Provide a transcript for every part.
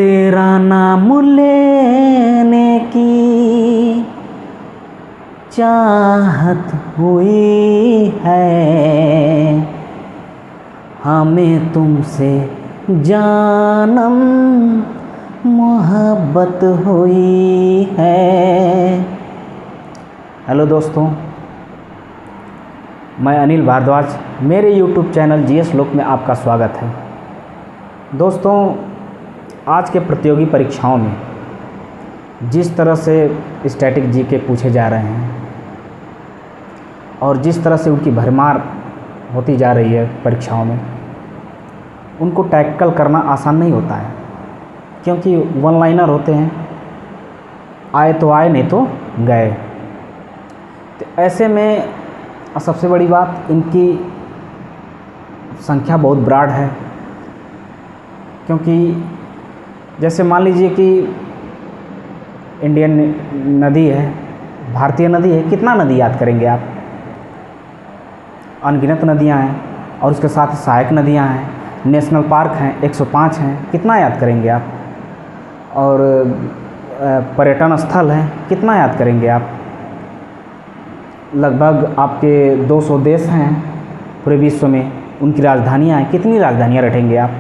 तेरा नाम लेने की चाहत हुई है, हमें तुमसे जानम मोहब्बत हुई है। हेलो दोस्तों, मैं अनिल भारद्वाज, मेरे YouTube चैनल जीएस लोक में आपका स्वागत है। दोस्तों, आज के प्रतियोगी परीक्षाओं में जिस तरह से स्टैटिक जीके पूछे जा रहे हैं और जिस तरह से उनकी भरमार होती जा रही है परीक्षाओं में, उनको टैकल करना आसान नहीं होता है, क्योंकि वन लाइनर होते हैं, आए तो आए नहीं तो गए। तो ऐसे में सबसे बड़ी बात, इनकी संख्या बहुत ब्रॉड है। क्योंकि जैसे मान लीजिए कि इंडियन नदी है, भारतीय नदी है, कितना नदी याद करेंगे आप? अनगिनत नदियां हैं और उसके साथ सहायक नदियां हैं, नेशनल पार्क हैं 105 हैं, कितना याद करेंगे आप? और पर्यटन स्थल हैं, कितना याद करेंगे आप? लगभग आपके 200 देश हैं पूरे विश्व में, उनकी राजधानियां हैं, कितनी राजधानियां रटेंगे आप?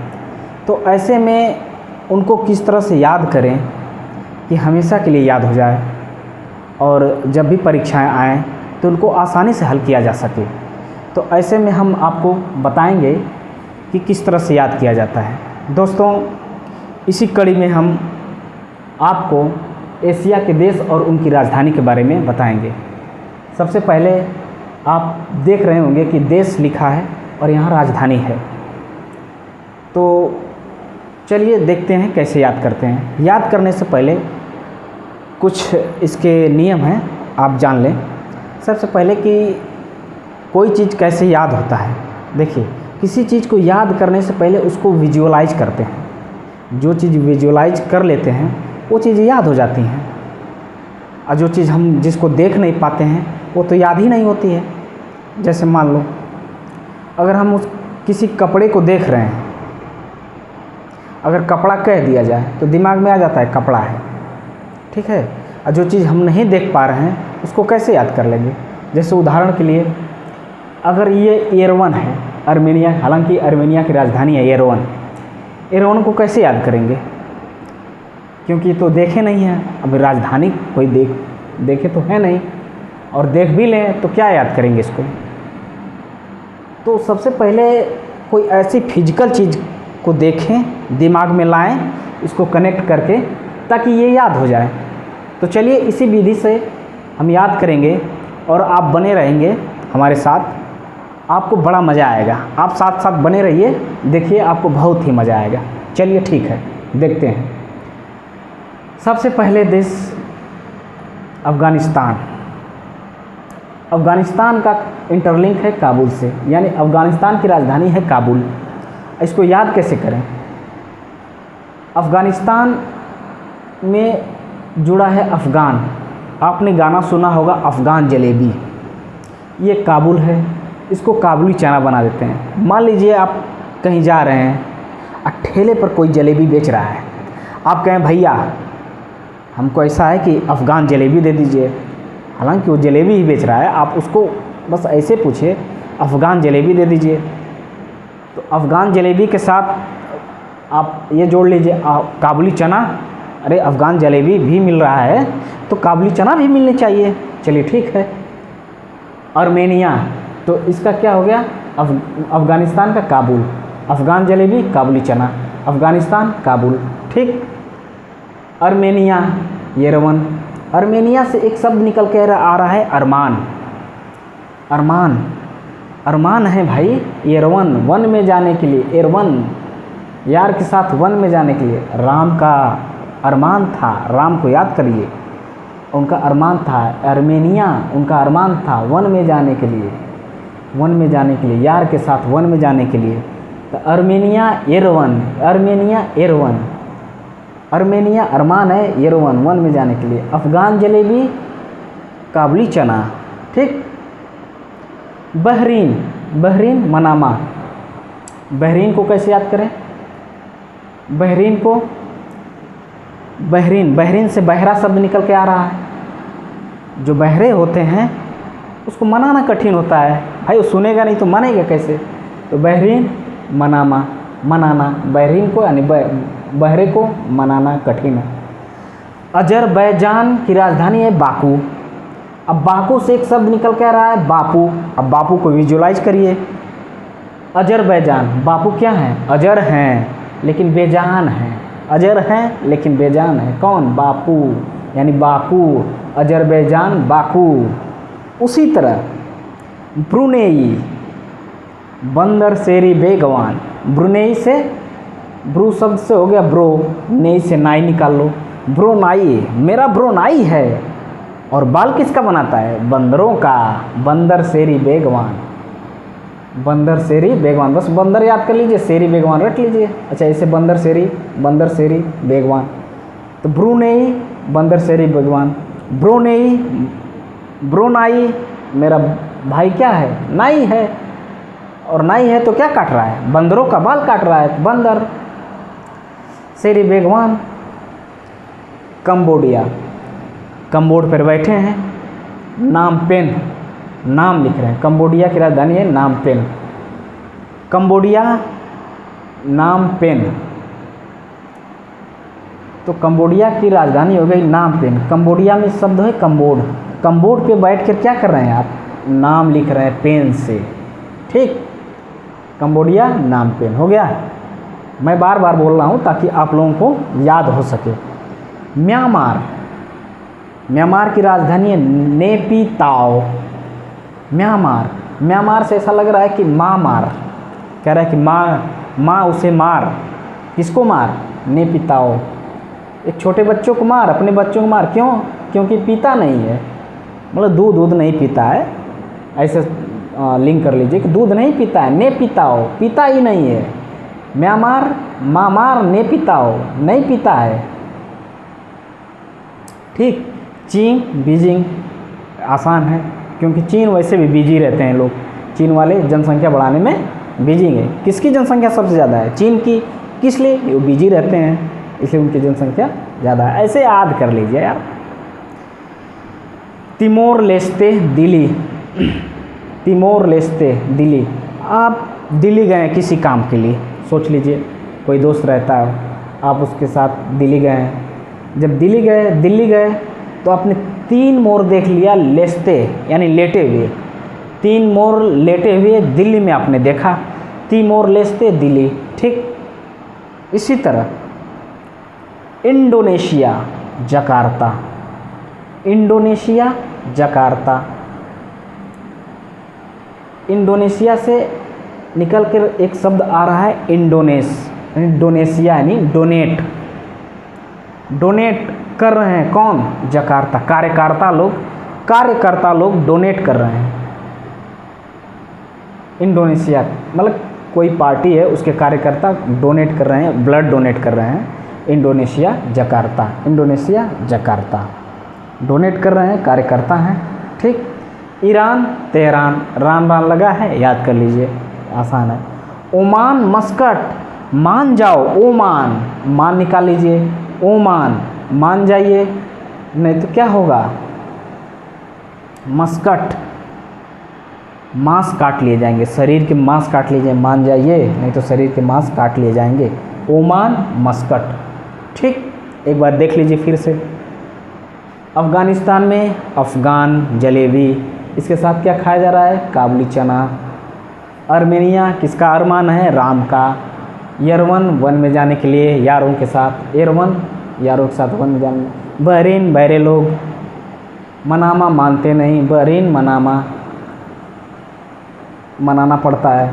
तो ऐसे में उनको किस तरह से याद करें कि हमेशा के लिए याद हो जाए और जब भी परीक्षाएं आएँ तो उनको आसानी से हल किया जा सके। तो ऐसे में हम आपको बताएंगे कि किस तरह से याद किया जाता है। दोस्तों, इसी कड़ी में हम आपको एशिया के देश और उनकी राजधानी के बारे में बताएंगे। सबसे पहले आप देख रहे होंगे कि देश लिखा है और यहाँ राजधानी है। तो चलिए देखते हैं कैसे याद करते हैं। याद करने से पहले कुछ इसके नियम हैं, आप जान लें। सबसे पहले कि कोई चीज़ कैसे याद होता है। देखिए, किसी चीज़ को याद करने से पहले उसको विजुअलाइज करते हैं। जो चीज़ विजुअलाइज कर लेते हैं वो चीज़ याद हो जाती हैं, और जो चीज़ हम जिसको देख नहीं पाते हैं वो तो याद ही नहीं होती है। जैसे मान लो, अगर हम किसी कपड़े को देख रहे हैं, अगर कपड़ा कह दिया जाए तो दिमाग में आ जाता है कपड़ा है, ठीक है। और जो चीज़ हम नहीं देख पा रहे हैं उसको कैसे याद कर लेंगे? जैसे उदाहरण के लिए, अगर ये एरवन है, आर्मेनिया, हालांकि आर्मेनिया की राजधानी है एरवन, एरवन को कैसे याद करेंगे? क्योंकि तो देखे नहीं हैं। अब राजधानी कोई देखे तो है नहीं, और देख भी लें तो क्या याद करेंगे इसको? तो सबसे पहले कोई ऐसी फिजिकल चीज़ को देखें, दिमाग में लाएं, इसको कनेक्ट करके, ताकि ये याद हो जाए। तो चलिए इसी विधि से हम याद करेंगे और आप बने रहेंगे हमारे साथ, आपको बड़ा मज़ा आएगा। आप साथ साथ बने रहिए, देखिए आपको बहुत ही मज़ा आएगा। चलिए ठीक है, देखते हैं। सबसे पहले देश अफ़गानिस्तान। अफ़गानिस्तान का इंटरलिंक है काबुल से, यानी अफ़गानिस्तान की राजधानी है काबुल। इसको याद कैसे करें? अफ़गानिस्तान में जुड़ा है अफ़गान। आपने गाना सुना होगा अफ़गान जलेबी। ये काबुल है, इसको काबुली चना बना देते हैं। मान लीजिए आप कहीं जा रहे हैं और ठेले पर कोई जलेबी बेच रहा है, आप कहें भैया हमको ऐसा है कि अफ़गान जलेबी दे दीजिए। हालांकि वो जलेबी ही बेच रहा है, आप उसको बस ऐसे पूछिए अफ़गान जलेबी दे दीजिए। तो अफ़गान जलेबी के साथ आप ये जोड़ लीजिए काबुली चना। अरे अफ़गान जलेबी भी मिल रहा है तो काबुली चना भी मिलनी चाहिए। चलिए ठीक है। आर्मेनिया, तो इसका क्या हो गया? अफ़गानिस्तान का काबुल। अफ़गान जलेबी, काबुली चना, अफ़गानिस्तान काबुल, ठीक। Armenia, Yerevan. आर्मेनिया से एक शब्द निकल कर आ रहा है अरमान। अरमान, अरमान है भाई येरेवन, वन में जाने के लिए। एरवन, यार के साथ वन में जाने के लिए। राम का अरमान था, राम को याद करिए, उनका अरमान था। आर्मेनिया, उनका अरमान था वन में जाने के लिए, वन में जाने के लिए, यार के साथ वन में जाने के लिए। तो Armenia Yerevan, Armenia Yerevan, Armenia अरमान है, येरेवन वन में जाने के लिए। अफ़गान जलेबी, काबुली चना, ठीक। Bahrain, Bahrain Manama. बहरीन को कैसे याद करें? बहरीन को बहरीन, बहरीन से बहरा शब्द निकल के आ रहा है। जो बहरे होते हैं उसको मनाना कठिन होता है भाई, वो सुनेगा नहीं तो मानेगा कैसे। तो बहरीन मनामा, मनाना, बहरीन को यानी बहरे को मनाना कठिन है। अजरबैजान की राजधानी है बाकू। अब बाकू से एक शब्द निकल के आ रहा है बापू। अब बापू को विजुलाइज करिए। अजरबैजान, बापू क्या है? अजर हैं लेकिन बेजान हैं। अजर हैं लेकिन बेजान है। कौन? बापू, यानी बाकू, अजरबैजान बाकू। उसी तरह ब्रुनेई, बंदर शेरी बेगवान। ब्रुनेई से, ब्रू शब्द से हो गया ब्रो, नेई से नाई निकाल लो। ब्रो नाई, मेरा ब्रो नाई है। और बाल किसका बनाता है? बंदरों का। बंदर शेरी बेगवान, बंदर शेरी बेगवान। बस बंदर याद कर लीजिए, शेरी बेगवान रट लीजिए। अच्छा, ऐसे बंदर शेरी बेगवान। तो ब्रुनेई, बंदर शेरी बेगवान। ब्रोनेई, ब्रोनाई, मेरा भाई क्या है? नाई है। और नाई है तो क्या काट रहा है? बंदरों का बाल काट रहा है। बंदर शेरी बेगवान। कंबोडिया, कंबोड पर बैठे हैं। नाम पेन, नाम लिख रहे हैं। कंबोडिया की राजधानी है नाम पेन। कंबोडिया, नाम पेन। तो कंबोडिया की राजधानी हो गई नाम पेन। कंबोडिया में शब्द है कंबोड। कंबोड पे बैठ कर क्या कर रहे हैं आप? नाम लिख रहे हैं पेन से। ठीक, कंबोडिया नाम पेन हो गया। मैं बार बार बोल रहा हूँ ताकि आप लोगों को याद हो सके। म्यांमार, म्यांमार की राजधानी है नेपिताओ। म्यांमार, म्यांमार से ऐसा लग रहा है कि माँ मार, कह रहा है कि माँ उसे मार। किसको मार? नेपिताओ। एक छोटे बच्चों को मार, अपने बच्चों को मार। क्यों? क्योंकि पीता नहीं है, मतलब दूध नहीं पीता है। ऐसे लिंक कर लीजिए कि दूध नहीं पीता है। नेपिताओ, पीता ही नहीं है। म्यांमार, मामार, नेपिताओ, नहीं पीता है। ठीक। चीन, बीजिंग, आसान है क्योंकि चीन वैसे भी बिजी रहते हैं लोग। चीन वाले जनसंख्या बढ़ाने में बिजी है। किसकी जनसंख्या सबसे ज़्यादा है? चीन की। किस लिए? वो बिजी रहते हैं, इसलिए उनकी जनसंख्या ज़्यादा है। ऐसे याद कर लीजिए यार। Timor Leste Delhi, Timor Leste Delhi. आप दिल्ली गए किसी काम के लिए, सोच लीजिए कोई दोस्त रहता है, आप उसके साथ दिल्ली गए हैं। जब दिल्ली गए तो आपने 3 मोर देख लिया लेस्ते, यानी लेटे हुए। 3 मोर लेटे हुए दिल्ली में आपने देखा। Timor Leste Delhi. ठीक। इसी तरह Indonesia, Jakarta. Indonesia, Jakarta. Indonesia से निकल कर एक शब्द आ रहा है इंडोनेशिया, यानी डोनेट। डोनेट कर रहे हैं कौन? जकार्ता। कार्यकर्ता लोग डोनेट कर रहे हैं। इंडोनेशिया मतलब कोई पार्टी है, उसके कार्यकर्ता डोनेट कर रहे हैं, ब्लड डोनेट कर रहे हैं। Indonesia, Jakarta. Indonesia, Jakarta, donate कर रहे हैं, कार्यकर्ता हैं। ठीक। Iran, Tehran. रान लगा है, याद कर लीजिए, आसान है। Oman, Muscat. मान जाओ, ओमान, मान निकाल लीजिए। ओमान, मान जाइए, नहीं तो क्या होगा? मस्कट, मांस काट लिए जाएंगे, शरीर के मांस काट लिए जाएंगे। मान जाइए, नहीं तो शरीर के मांस काट लिए जाएंगे। Oman, Muscat. ठीक। एक बार देख लीजिए फिर से। अफ़गानिस्तान में अफ़गान, जलेबी। इसके साथ क्या खाया जा रहा है? काबुली चना। आर्मेनिया, किसका अरमान है? राम का। यरवन, वन में जाने के लिए यारों के साथ। एरवन, यारों के साथ वन में जाने। बहरीन, बहरे लोग। मनामा, मानते नहीं। बहरीन, मनामा, मनाना पड़ता है।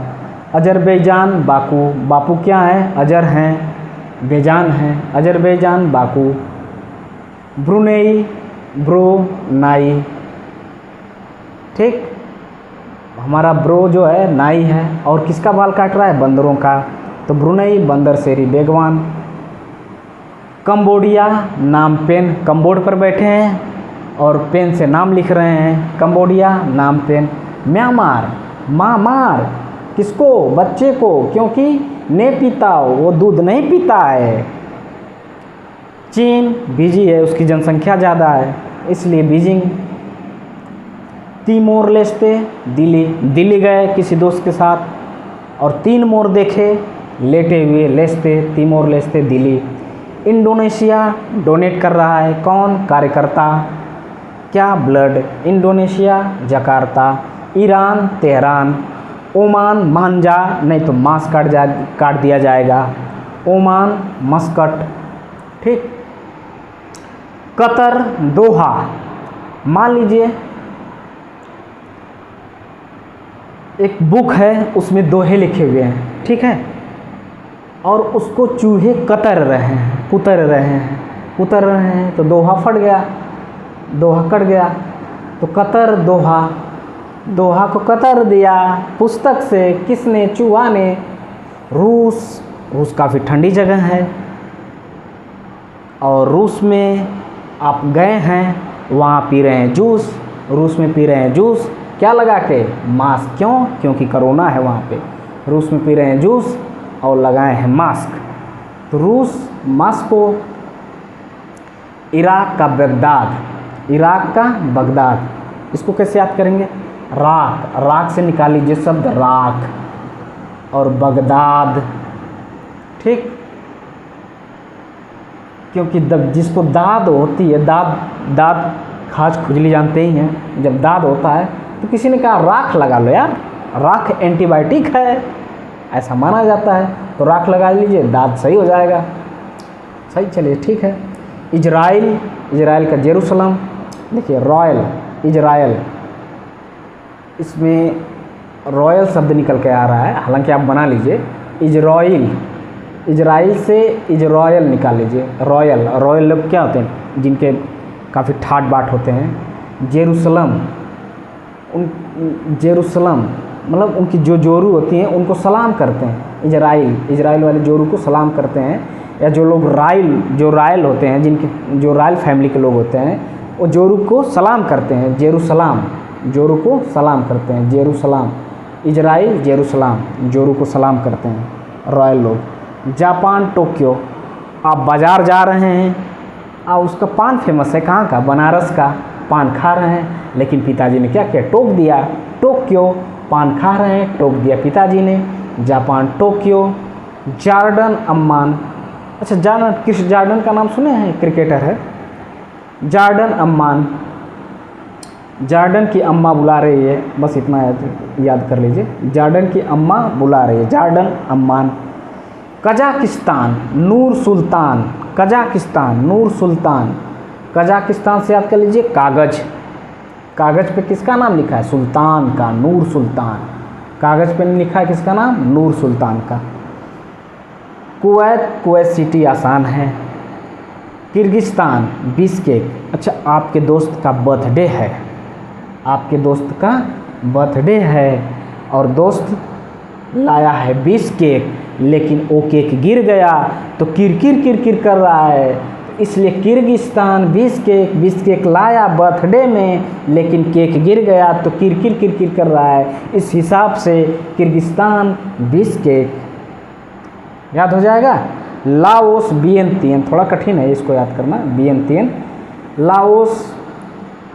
Azerbaijan, Baku. बाकू क्या है? अजर हैं, बेजान हैं। Azerbaijan, Baku. ब्रुनेई, ब्रो नाई। ठीक। हमारा ब्रो जो है नाई है, और किसका बाल काट रहा है? बंदरों का। तो ब्रुनेई, बंदर शेरी बेगवान। कंबोडिया, नाम पेन। कंबोड पर बैठे हैं और पेन से नाम लिख रहे हैं। कंबोडिया, नाम पेन। म्यांमार, माँ मार। किसको? बच्चे को, क्योंकि ने पीता, वो दूध नहीं पीता है। चीन बिजी है, उसकी जनसंख्या ज़्यादा है, इसलिए Beijing. Timor Leste Delhi, Delhi गए किसी दोस्त के साथ और 3 मोर देखे लेटे हुए, Leste Timor Leste Dili. Indonesia donate कर रहा है, कौन? कार्यकर्ता। क्या? Blood. Indonesia Jakarta. Iran Tehran. Oman मांझा, नहीं तो मांस काट दिया जाएगा। ओमान मस्कट, ठीक। कतर दोहा, मान लीजिए एक बुक है उसमें दोहे लिखे हुए हैं, ठीक है, और उसको चूहे कतर रहे हैं, कुतर रहे हैं तो दोहा फट गया, दोहा कट गया, तो कतर दोहा, दोहा को कतर दिया पुस्तक से, किसने? चूहा ने। रूस काफ़ी ठंडी जगह है और रूस में आप गए हैं, वहाँ पी रहे हैं जूस, रूस में पी रहे हैं जूस, क्या लगा के? मास्क। क्यों? क्योंकि कोरोना है वहाँ पे। रूस में पी रहे हैं जूस और लगाए हैं मास्क। तो रूस मास्को। इराक का बगदाद, इराक का बगदाद, इसको कैसे याद करेंगे? राख, राख से निकाल लीजिए शब्द राख, और बगदाद, ठीक। क्योंकि जिसको दाद होती है, दाद खाज खुजली जानते ही हैं, जब दाद होता है तो किसी ने कहा राख लगा लो यार, राख एंटीबायोटिक है, ऐसा माना जाता है, तो राख लगा लीजिए, दाद सही हो जाएगा। सही, चलिए ठीक है। इजराइल का जेरूसलम, देखिए रॉयल इजराइल, इसमें रॉयल शब्द निकल के आ रहा है, हालांकि आप बना लीजिए इजराइल से इजराइल निकाल लीजिए। रॉयल लोग क्या होते हैं? जिनके काफ़ी ठाट बाट होते हैं। जेरूसलम मतलब उनकी जो जोरू होती हैं उनको सलाम करते हैं। इजराइल वाले जोरू को सलाम करते हैं, या जो लोग रायल होते हैं, जो रायल फैमिली के लोग होते हैं, वो जोरू को सलाम करते हैं। जेरूसलाम, जोरू को सलाम करते हैं, जेरूसलाम। इजराइल जेरूसलाम, जोरू को सलाम करते हैं रॉयल लोग। जापान टोक्यो, आप बाज़ार जा रहे हैं और उसका पान फेमस है, कहाँ का? बनारस का। पान खा रहे हैं, लेकिन पिताजी ने क्या किया? टोक दिया। टोक्यो, पान खा रहे हैं, टोक दिया पिताजी ने। Japan Tokyo. जॉर्डन अम्मान, अच्छा क्रिस जॉर्डन का नाम सुने हैं? क्रिकेटर है जॉर्डन अम्मान। जॉर्डन की अम्मा बुला रही है, बस इतना याद कर लीजिए, जॉर्डन की अम्मा बुला रही है, Jordan Amman. Kazakhstan Nur Sultan, Kazakhstan Nur Sultan. Kazakhstan से याद कर लीजिए कागज़ पे किसका नाम लिखा है? सुल्तान का, नूर सुल्तान। कागज़ पे लिखा है किसका नाम? नूर सुल्तान का। कुवैत सिटी आसान है। किर्गिस्तान बिश्केक, अच्छा आपके दोस्त का बर्थडे है, आपके दोस्त का बर्थडे है और दोस्त लाया है बिश्केक, लेकिन वो केक गिर गया तो किरकिर कर रहा है, इसलिए किर्गिस्तान बिश्केक लाया बर्थडे में, लेकिन केक गिर गया तो किरकिर कर रहा है, इस हिसाब से किर्गिस्तान बिश्केक। याद हो जाएगा। लाओस वियंतियन, थोड़ा कठिन है इसको याद करना, वियंतियन। लाओस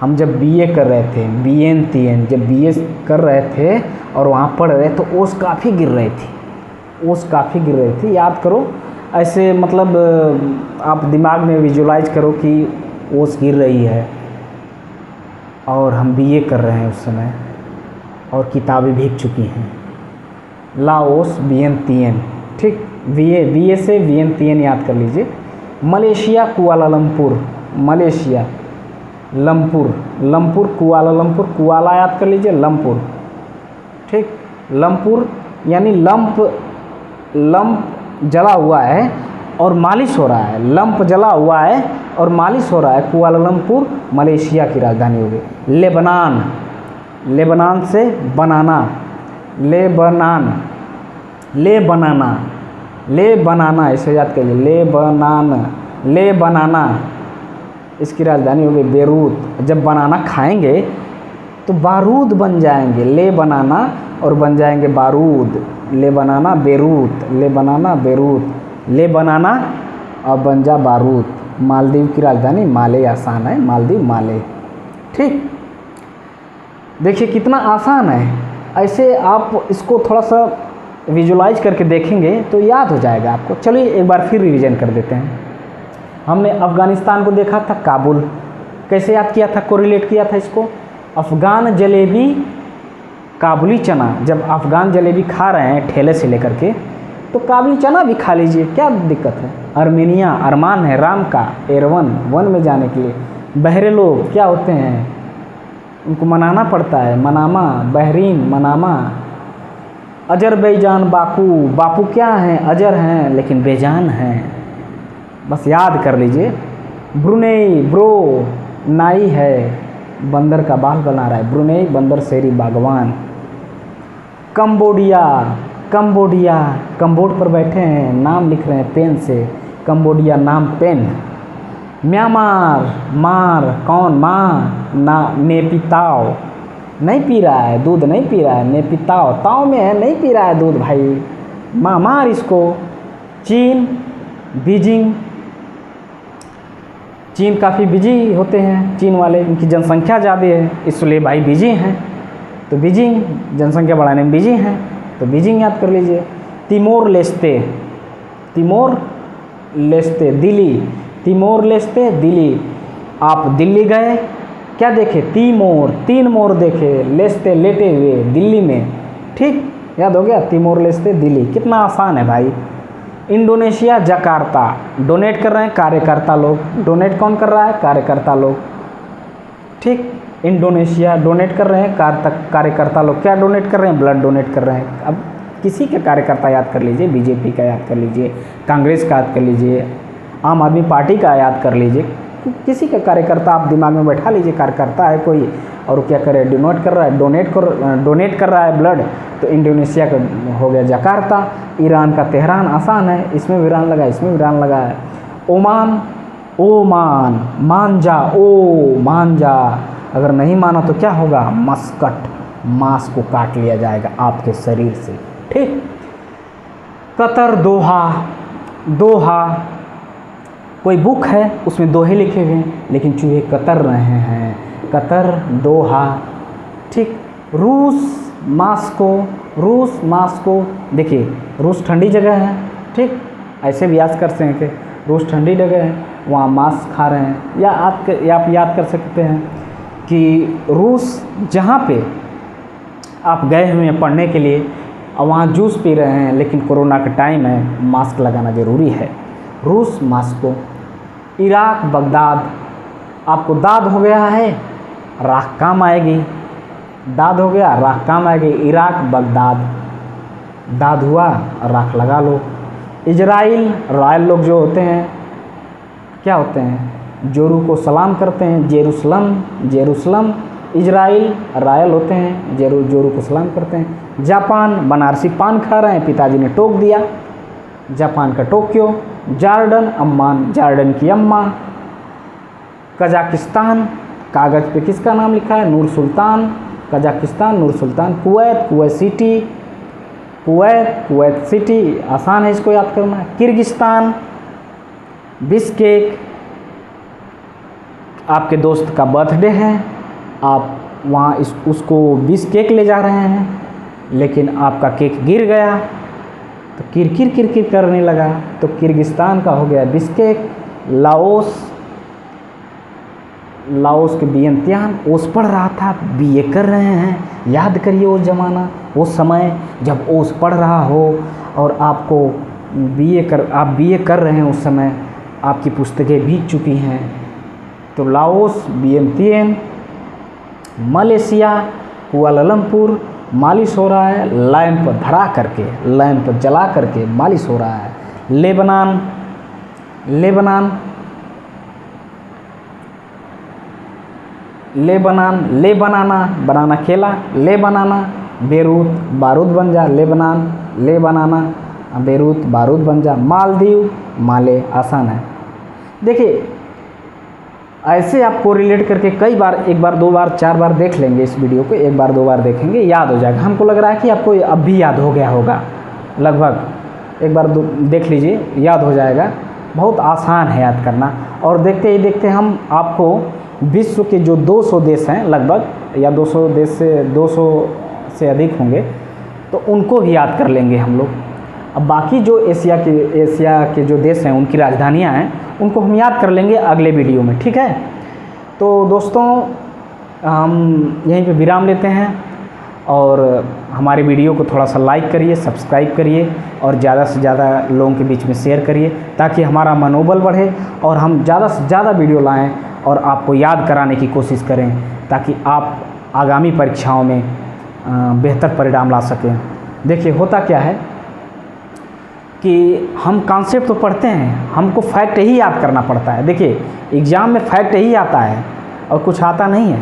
हम जब बीए कर रहे थे, वियंतियन जब बीए कर रहे थे और वहाँ पढ़ रहे तो ओस काफ़ी गिर रही थी, याद करो ऐसे, मतलब आप दिमाग में विजुलाइज करो कि ओस गिर रही है और हम बीए कर रहे हैं उस समय और किताबें भीग चुकी हैं। लाओस वियंतियन, ठीक। बीए से वियंतियन याद कर लीजिए। Malaysia Kuala Lumpur, Malaysia Lumpur Kuala Lumpur, कुआला याद कर लीजिए, लंपुर, ठीक। लंपुर यानी लंप जला हुआ है और मालिश हो रहा है, लंप जला हुआ है और मालिश हो रहा है। कुआलालंपुर मलेशिया की राजधानी हो गई। लेबनान से बनाना, ले बनाना इसे याद करिए, ले बनाना इसकी राजधानी हो गई बेरूत। जब बनाना खाएंगे तो बारूद बन जाएंगे, ले बनाना और बन जाएंगे बारूद। ले बनाना बेरूत, ले बनाना और बन जा बारूद। मालदीव की राजधानी माले आसान है, मालदीव माले। ठीक, देखिए कितना आसान है। ऐसे आप इसको थोड़ा सा विजुलाइज करके देखेंगे तो याद हो जाएगा आपको। चलिए एक बार फिर रिवीजन कर देते हैं। हमने अफ़गानिस्तान को देखा था, काबुल। कैसे याद किया था, कोरिलेट किया था इसको? अफ़गान जलेबी काबुली चना। जब अफ़गान जलेबी खा रहे हैं ठेले से लेकर के, तो काबुली चना भी खा लीजिए, क्या दिक्कत है। अर्मेनिया, अरमान है राम का, एरवन वन में जाने के लिए। बहरे लोग क्या होते हैं, उनको मनाना पड़ता है, Manama, Bahrain Manama. Azerbaijan Baku, बापू क्या हैं, अजर हैं लेकिन बेजान हैं, बस याद कर लीजिए। ब्रुनेई, ब्रो नाई है, बंदर का बाल बना रहा है, ब्रुनेई बंदर शेरी बागवान। कंबोडिया, कंबोडिया कंबोड पर बैठे हैं, नाम लिख रहे हैं पेन से, कंबोडिया नाम पेन। म्यांमार, मार कौन, माँ ना, नेपिताओ नहीं पी रहा है दूध, नहीं पी रहा है, नेपिताओ ताओ में है, नहीं पी रहा है दूध भाई, माँ मार इसको। चीन, बीजिंग, चीन काफ़ी बिजी होते हैं, चीन वाले, इनकी जनसंख्या ज़्यादा है इसलिए भाई बिजी हैं, तो बीजिंग जनसंख्या बढ़ाने में बिजी हैं, तो बीजिंग याद कर लीजिए। Timor Leste, Timor Leste Delhi, Timor Leste Delhi. आप दिल्ली गए, क्या देखे, तीमोर, तीन मोर देखे, लेस्ते लेटे हुए दिल्ली में। ठीक, याद हो गया, तिमोर लेस्ते दिल्ली। कितना आसान है भाई। इंडोनेशिया जकार्ता, डोनेट कर रहे हैं कार्यकर्ता लोग। डोनेट कौन कर रहा है, कार्यकर्ता लोग। ठीक, इंडोनेशिया डोनेट कर रहे हैं कार्यकर्ता लोग। क्या डोनेट कर रहे हैं, ब्लड डोनेट कर रहे हैं। अब किसी के कार्यकर्ता याद कर लीजिए, बीजेपी का याद कर लीजिए, कांग्रेस का याद कर लीजिए, आम आदमी पार्टी का याद कर लीजिए, किसी का कार्यकर्ता आप दिमाग में बैठा लीजिए, कार्यकर्ता है कोई और क्या करे, डोनेट कर रहा है, डोनेट कर रहा है ब्लड, तो इंडोनेशिया का हो गया जकार्ता। ईरान का तेहरान, आसान है, इसमें भी ईरान लगा, इसमें भी ईरान लगा है। ओमान, ओमान, मांजा, ओ मांजा। अगर नहीं माना तो क्या होगा, मस्कट, मांस को काट लिया जाएगा आपके शरीर से। ठीक, कतर, दोहा, दोहा कोई बुक है उसमें दोहे लिखे हुए हैं लेकिन चूहे कतर रहे हैं, कतर, दोहा। ठीक, रूस, मास्को, रूस, मास्को। देखिए रूस ठंडी जगह है, ठीक, ऐसे भी याद कर सकते हैं कि रूस ठंडी जगह है, वहाँ मांस खा रहे हैं। या आप याद कर सकते हैं कि रूस जहाँ पे आप गए हुए हैं पढ़ने के लिए और वहाँ जूस पी रहे हैं, लेकिन कोरोना का टाइम है, मास्क लगाना ज़रूरी है। रूस, मास्को। Iraq, Baghdad. आपको दाद हो गया है, राख काम आएगी, दाद हो गया, राख काम आएगी। इराक, बगदाद, दाद हुआ, राख लगा लो। इजराइल, रॉयल लोग जो होते हैं क्या होते हैं, जोरू को सलाम करते हैं, जेरूसलम, जेरूसलम। इजराइल रॉयल होते हैं, जोरू को सलाम करते हैं। जापान, बनारसी पान खा रहे हैं, पिताजी ने टोक दिया, जापान का टोक्यो। जॉर्डन, अम्मान, जॉर्डन की अम्मा। कजाकिस्तान, कागज़ पे किसका नाम लिखा है, Nur Sultan, Kazakhstan, Nur Sultan. Kuwait, Kuwait City, Kuwait, Kuwait City, आसान है इसको याद करना। Kyrgyzstan, Bishkek. आपके दोस्त का बर्थडे है, आप वहाँ उसको बिश्केक ले जा रहे हैं, लेकिन आपका केक गिर गया तो किरकिर किरकिर करने लगा, तो किर्गिस्तान का हो गया बिश्केक। लाओस, लाओस के वियंतियान, ओस पढ़ रहा था, बीए कर रहे हैं। याद करिए वो ज़माना, वो समय जब ओस पढ़ रहा हो और आपको आप बीए कर रहे हैं, उस समय आपकी पुस्तकें बीत चुकी हैं। तो लाओस, वियंतियन। मलेशिया, कुआलालंपुर, मालिश हो रहा है, लैंप धरा करके, लैंप जला करके मालिश हो रहा है। लेबनान, लेबनान, लेबनान, ले बनाना, बनाना खेला, ले बनाना। बेरूत, बारूद बन जा, लेबनान, ले बनाना, बेरूत, बारूद बन जा। मालदीव, माले, आसान है। देखिए ऐसे आपको रिलेट करके कई बार, एक बार, दो बार, चार बार देख लेंगे इस वीडियो को, एक बार, दो बार देखेंगे, याद हो जाएगा। हमको लग रहा है कि आपको अब भी याद हो गया होगा, लगभग एक बार देख लीजिए, याद हो जाएगा। बहुत आसान है याद करना। और देखते ही देखते हम आपको विश्व के जो 200 देश हैं लगभग, या 200 देश से 200 से अधिक होंगे, तो उनको भी याद कर लेंगे हम लोग। अब बाकी जो एशिया के जो देश हैं उनकी राजधानियां हैं, उनको हम याद कर लेंगे अगले वीडियो में, ठीक है। तो दोस्तों हम यहीं पे विराम लेते हैं, और हमारे वीडियो को थोड़ा सा लाइक करिए, सब्सक्राइब करिए, और ज़्यादा से ज़्यादा लोगों के बीच में शेयर करिए, ताकि हमारा मनोबल बढ़े और हम ज़्यादा से ज़्यादा वीडियो लाएं और आपको याद कराने की कोशिश करें, ताकि आप आगामी परीक्षाओं में बेहतर परिणाम ला सकें। देखिए होता क्या है कि हम कॉन्सेप्ट तो पढ़ते हैं, हमको फैक्ट ही याद करना पड़ता है। देखिए एग्ज़ाम में फैक्ट ही आता है और कुछ आता नहीं है।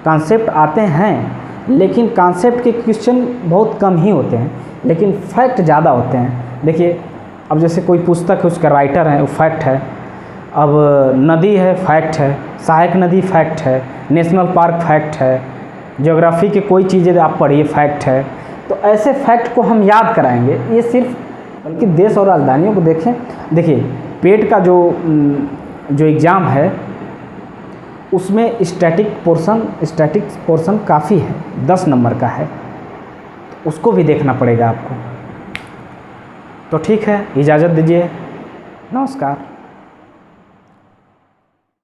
कॉन्सेप्ट आते हैं लेकिन कॉन्सेप्ट के क्वेश्चन बहुत कम ही होते हैं, लेकिन फैक्ट ज़्यादा होते हैं। देखिए अब जैसे कोई पुस्तक है, उसका राइटर है, वो फैक्ट है। अब नदी है, फैक्ट है। सहायक नदी फैक्ट है। नेशनल पार्क फैक्ट है। ज्योग्राफी की कोई चीज़ें आप पढ़िए, फैक्ट है। तो ऐसे फैक्ट को हम याद कराएंगे। ये सिर्फ बल्कि देश और राजधानियों को देखें। देखिए पेट का जो एग्ज़ाम है उसमें स्टैटिक पोर्शन काफ़ी है, 10 नंबर का है, तो उसको भी देखना पड़ेगा आपको। तो ठीक है, इजाज़त दीजिए, नमस्कार।